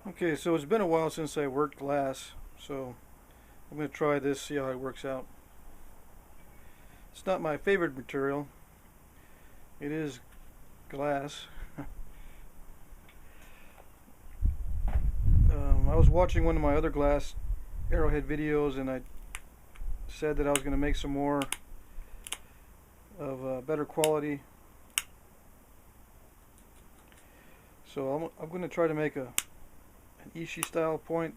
Okay, so it's been a while since I worked glass, so I'm going to try this, see how it works out. It's not my favorite material. It is glass. I was watching one of my other glass Arrowhead videos, and I said that I was going to make some more of better quality. So I'm going to try to make an Ishii style point,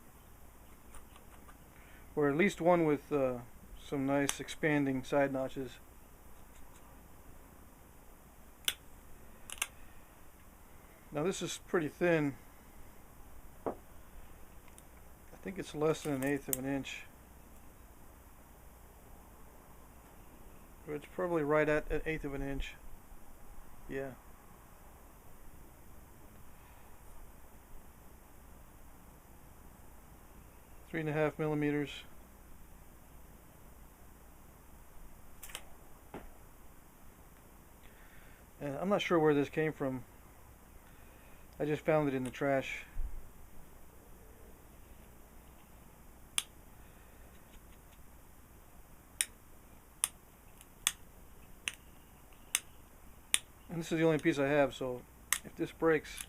or at least one with some nice expanding side notches. Now this is pretty thin. I think it's less than 1/8 of an inch. But it's probably right at 1/8 of an inch. Yeah. Three and a half millimeters. And I'm not sure where this came from. I just found it in the trash. And this is the only piece I have, so if this breaks,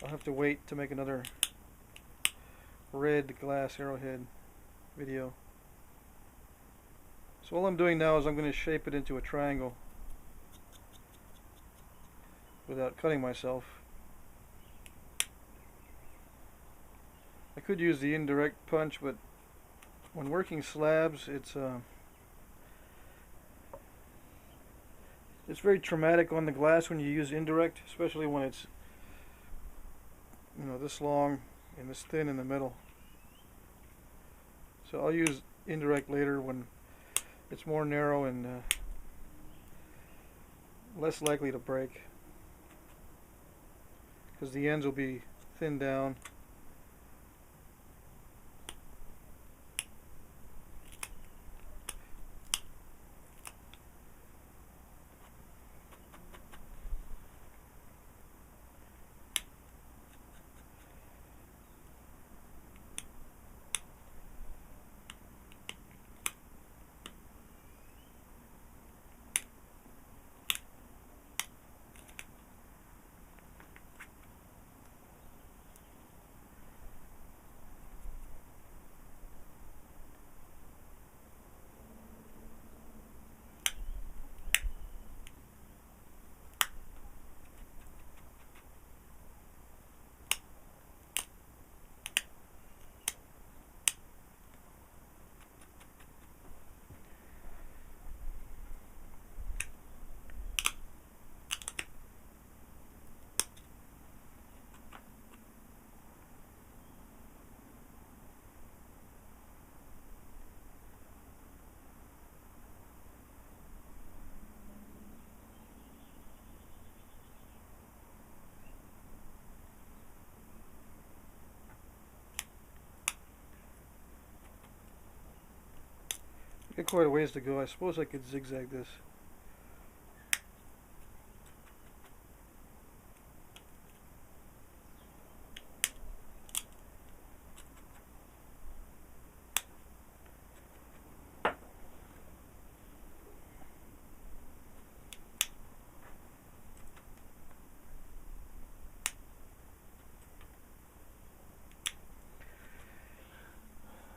I'll have to wait to make another red glass Arrowhead video. So all I'm doing now is I'm going to shape it into a triangle without cutting myself. I could use the indirect punch, but when working slabs, it's very traumatic on the glass when you use indirect, especially when it's, you know, this long and this thin in the middle. So I'll use indirect later when it's more narrow and less likely to break, because the ends will be thinned down. Got quite a ways to go. I suppose I could zigzag this.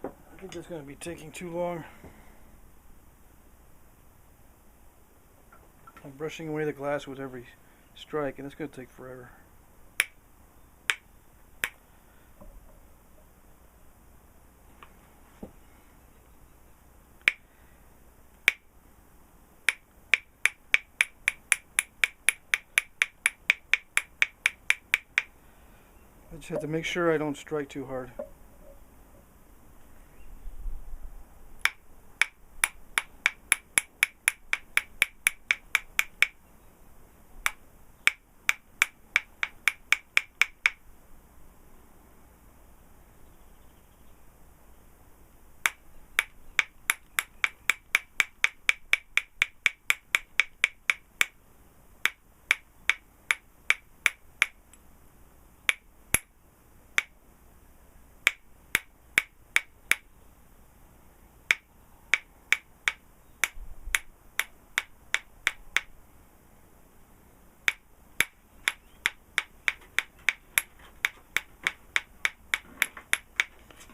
I think that's going to be taking too long. I'm brushing away the glass with every strike, and it's going to take forever. I just have to make sure I don't strike too hard.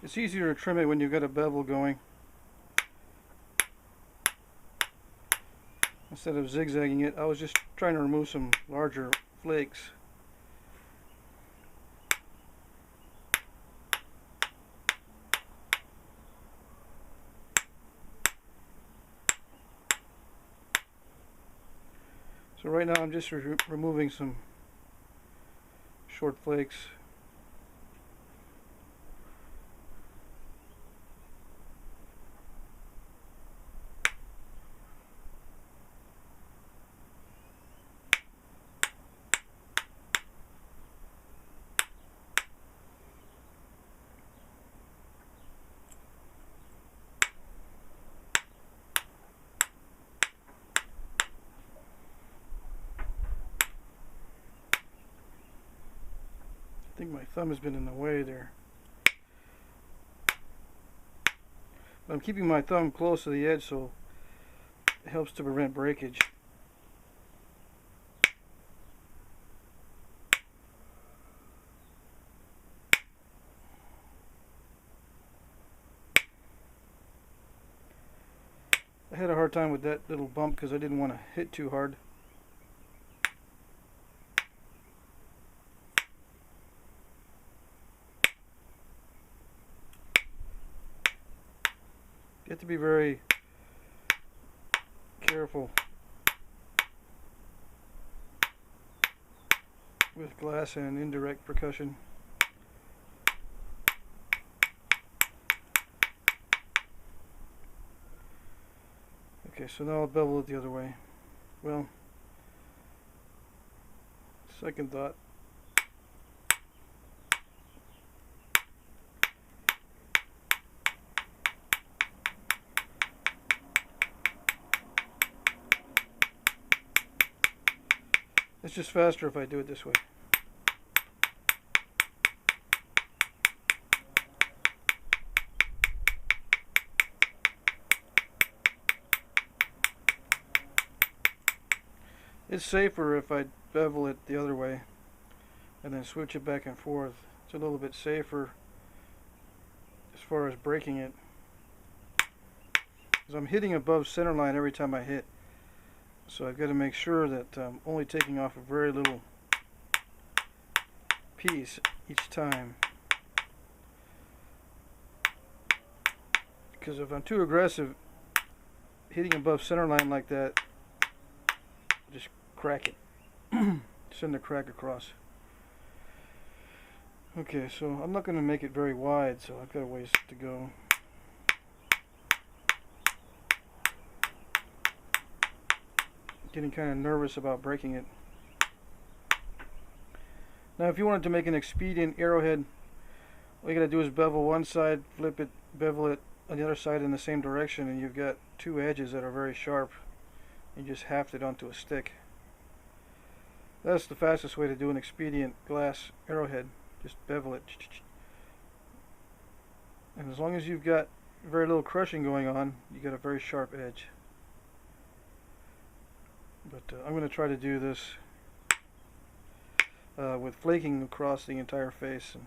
It's easier to trim it when you've got a bevel going, instead of zigzagging it. I was just trying to remove some larger flakes. So right now I'm just removing some short flakes. I think my thumb has been in the way there. But I'm keeping my thumb close to the edge so it helps to prevent breakage. I had a hard time with that little bump because I didn't want to hit too hard. You have to be very careful with glass and indirect percussion. Okay, so now I'll bevel it the other way. Well, second thought. It's just faster if I do it this way. It's safer if I bevel it the other way and then switch it back and forth. It's a little bit safer as far as breaking it, because I'm hitting above center line every time I hit. So I've got to make sure that I'm only taking off a very little piece each time. Because if I'm too aggressive hitting above center line like that, I'll just crack it. Send a crack across. Okay, so I'm not going to make it very wide, so I've got a ways to go. Getting kind of nervous about breaking it. Now if you wanted to make an expedient arrowhead, all you gotta do is bevel one side, flip it, bevel it on the other side in the same direction, and you've got two edges that are very sharp. You just haft it onto a stick. That's the fastest way to do an expedient glass arrowhead. Just bevel it. And as long as you've got very little crushing going on, you get a very sharp edge. But I'm going to try to do this with flaking across the entire face. And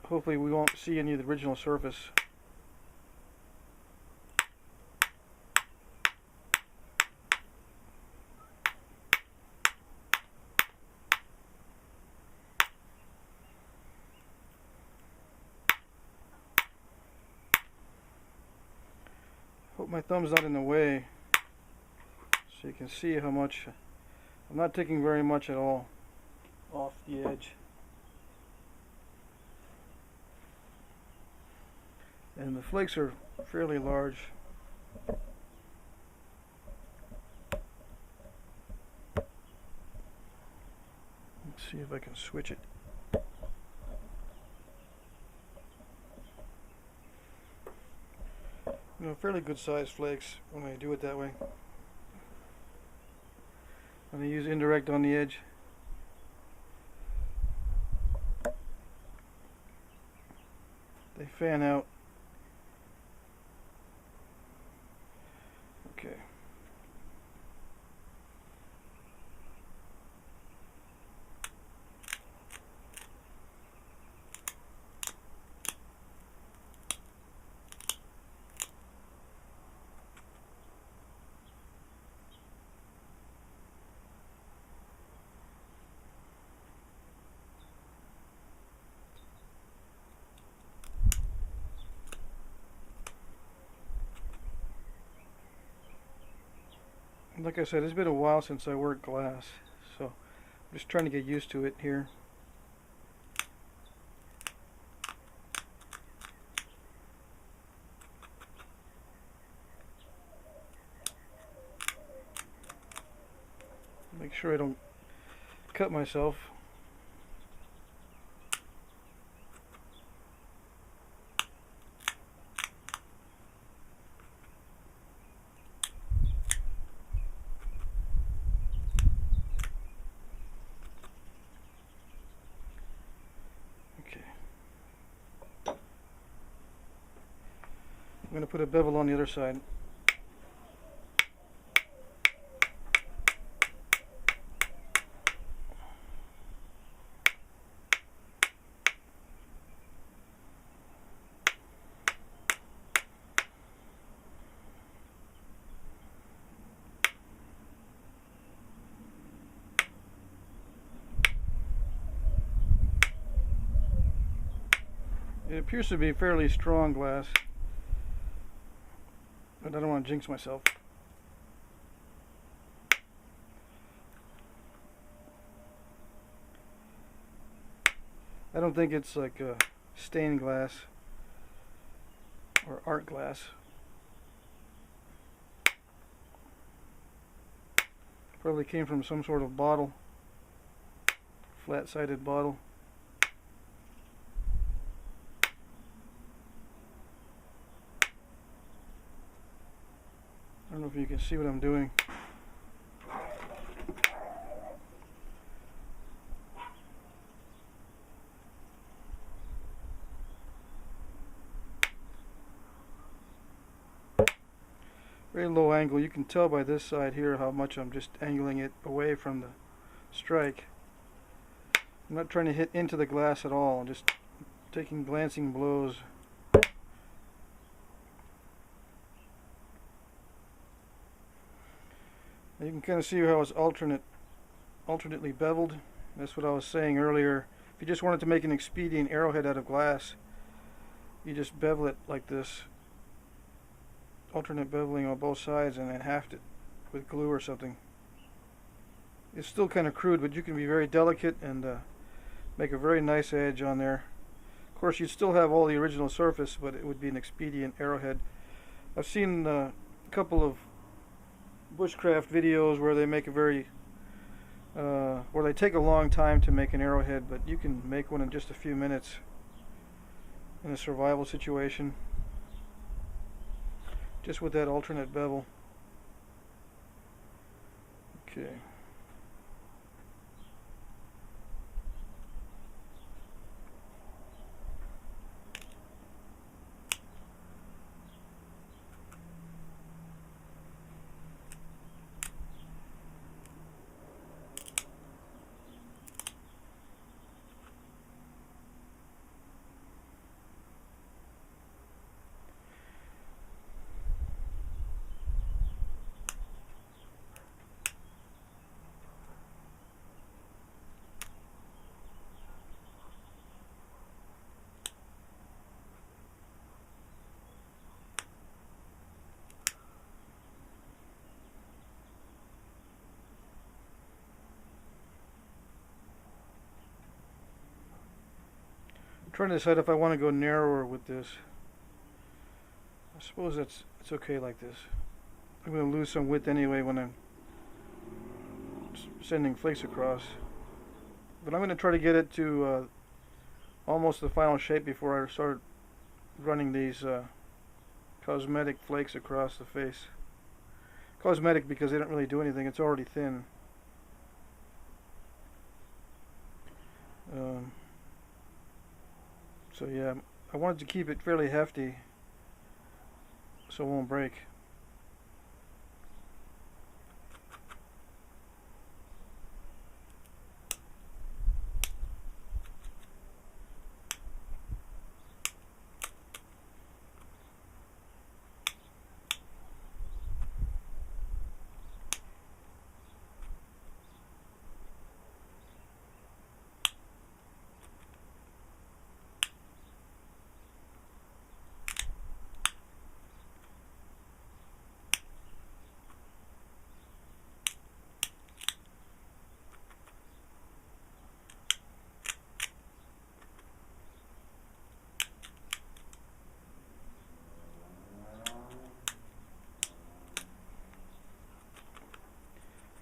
hopefully we won't see any of the original surface. Hope my thumb's not in the way, so you can see how much. I'm not taking very much at all off the edge. And the flakes are fairly large. Let's see if I can switch it. You know, fairly good sized flakes when I do it that way. I'm going to use indirect on the edge. They fan out. Okay. Like I said, it's been a while since I worked glass, so I'm just trying to get used to it here. Make sure I don't cut myself. Okay. I'm going to put a bevel on the other side. It appears to be fairly strong glass, but I don't want to jinx myself. I don't think it's like stained glass or art glass. Probably came from some sort of bottle, flat-sided bottle. I don't know if you can see what I'm doing. Very low angle. You can tell by this side here how much I'm just angling it away from the strike. I'm not trying to hit into the glass at all. I'm just taking glancing blows. You can kind of see how it's alternately beveled. That's what I was saying earlier. If you just wanted to make an expedient arrowhead out of glass, you just bevel it like this. Alternate beveling on both sides and then haft it with glue or something. It's still kind of crude, but you can be very delicate and make a very nice edge on there. Of course, you'd still have all the original surface, but it would be an expedient arrowhead. I've seen a couple of bushcraft videos where they make a very where they take a long time to make an arrowhead, but you can make one in just a few minutes in a survival situation just with that alternate bevel. Okay. I'm trying to decide if I want to go narrower with this. I suppose it's okay like this. I'm going to lose some width anyway when I'm sending flakes across. But I'm going to try to get it to almost the final shape before I start running these cosmetic flakes across the face. Cosmetic because they don't really do anything. It's already thin. So yeah, I wanted to keep it fairly hefty so it won't break.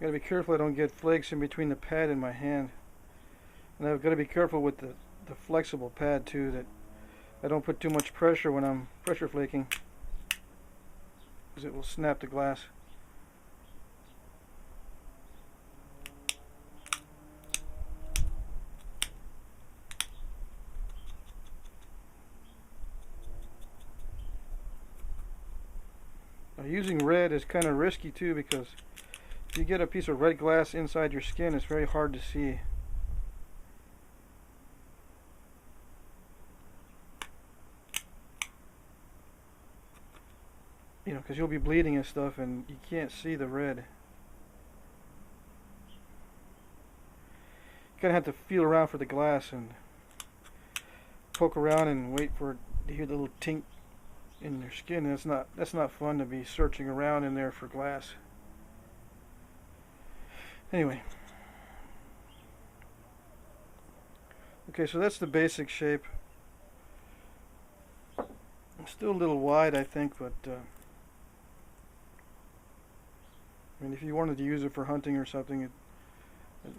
Gotta be careful I don't get flakes in between the pad and my hand. And I've got to be careful with the flexible pad too, that I don't put too much pressure when I'm pressure flaking, because it will snap the glass. Now, using red is kind of risky too, because if you get a piece of red glass inside your skin, it's very hard to see. You know, because you'll be bleeding and stuff and you can't see the red. You kind of have to feel around for the glass and poke around and wait for it to hear the little tink in your skin. That's not fun to be searching around in there for glass. Anyway. Okay, so that's the basic shape. It's still a little wide, I think, but I mean, if you wanted to use it for hunting or something, it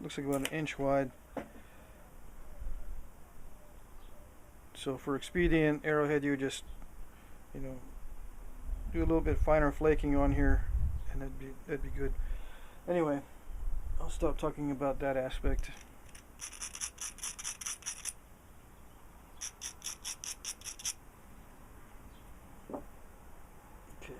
looks like about an inch wide. So for expedient Arrowhead, you just, you know, do a little bit finer flaking on here, and that'd be good. Anyway, I'll stop talking about that aspect. Okay.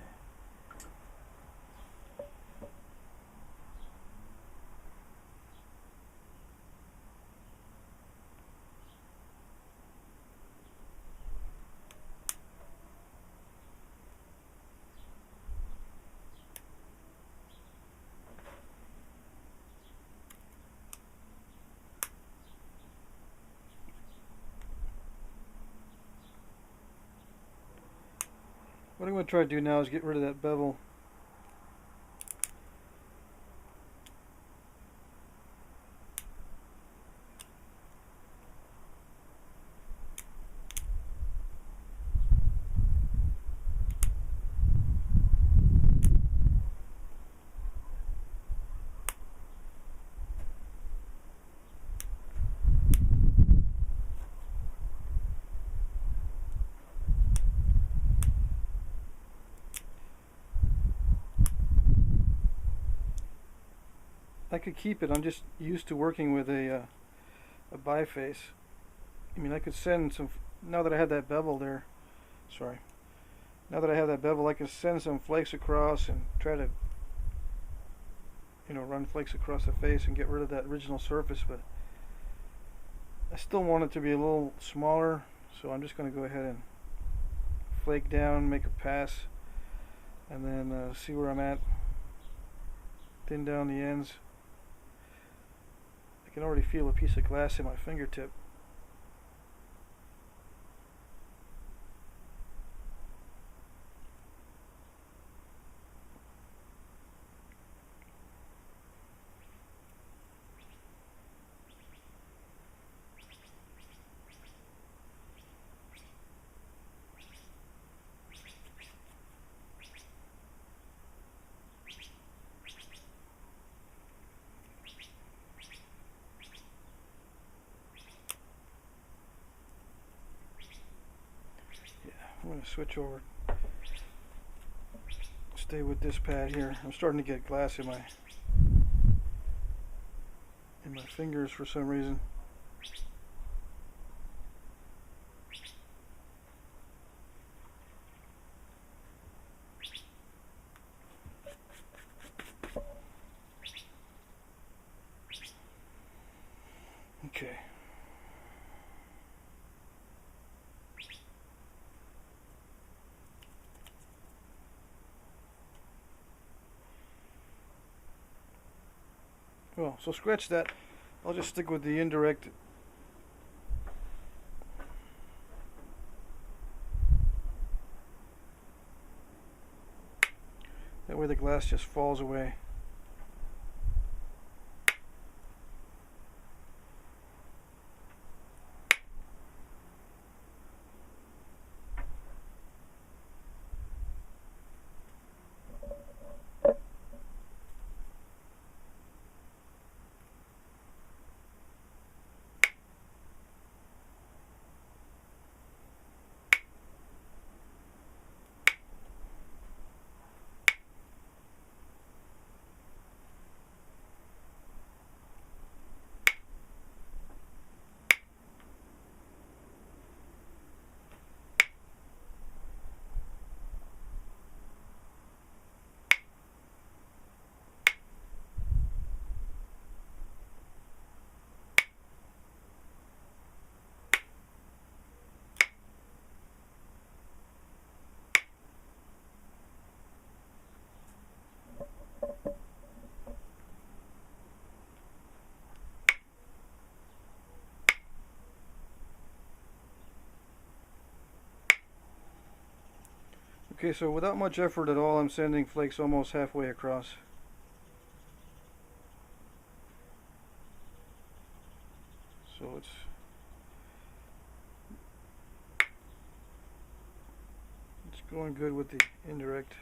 What I'm going to try to do now is get rid of that bevel. I could keep it. I'm just used to working with a biface. I mean, I could send some, now that I have that bevel there, sorry, now that I have that bevel, I can send some flakes across and try to, you know, run flakes across the face and get rid of that original surface, but I still want it to be a little smaller, so I'm just going to go ahead and flake down, make a pass, and then see where I'm at, thin down the ends. I can already feel a piece of glass in my fingertip. I'm going to switch over, stay with this pad here. I'm starting to get glass in my fingers for some reason. Okay. Well, so scratch that. I'll just stick with the indirect. That way the glass just falls away. Okay, so without much effort at all, I'm sending flakes almost halfway across. So it's going good with the indirect.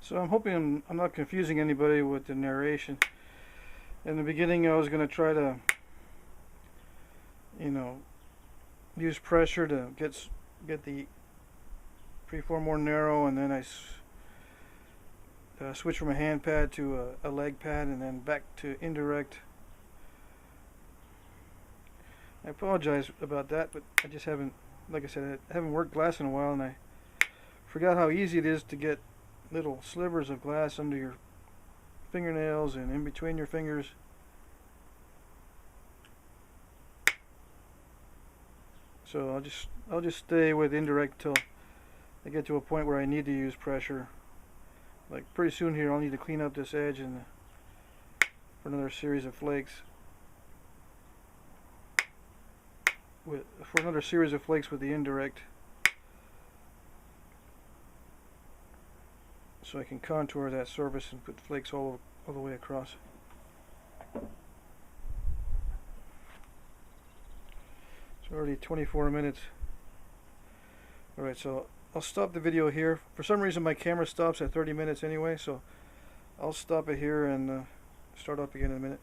So I'm hoping I'm not confusing anybody with the narration. In the beginning, I was going to try to, use pressure to get the preform more narrow, and then I switch from a hand pad to a leg pad, and then back to indirect. I apologize about that, but I just haven't, like I said, I haven't worked glass in a while, and I forgot how easy it is to get little slivers of glass under your fingernails and in between your fingers. So I'll just stay with indirect till I get to a point where I need to use pressure. Like pretty soon here, I'll need to clean up this edge and for another series of flakes. With the indirect, so I can contour that surface and put flakes all the way across. It's already 24 minutes. Alright, so I'll stop the video here. For some reason my camera stops at 30 minutes anyway, so I'll stop it here and start up again in a minute.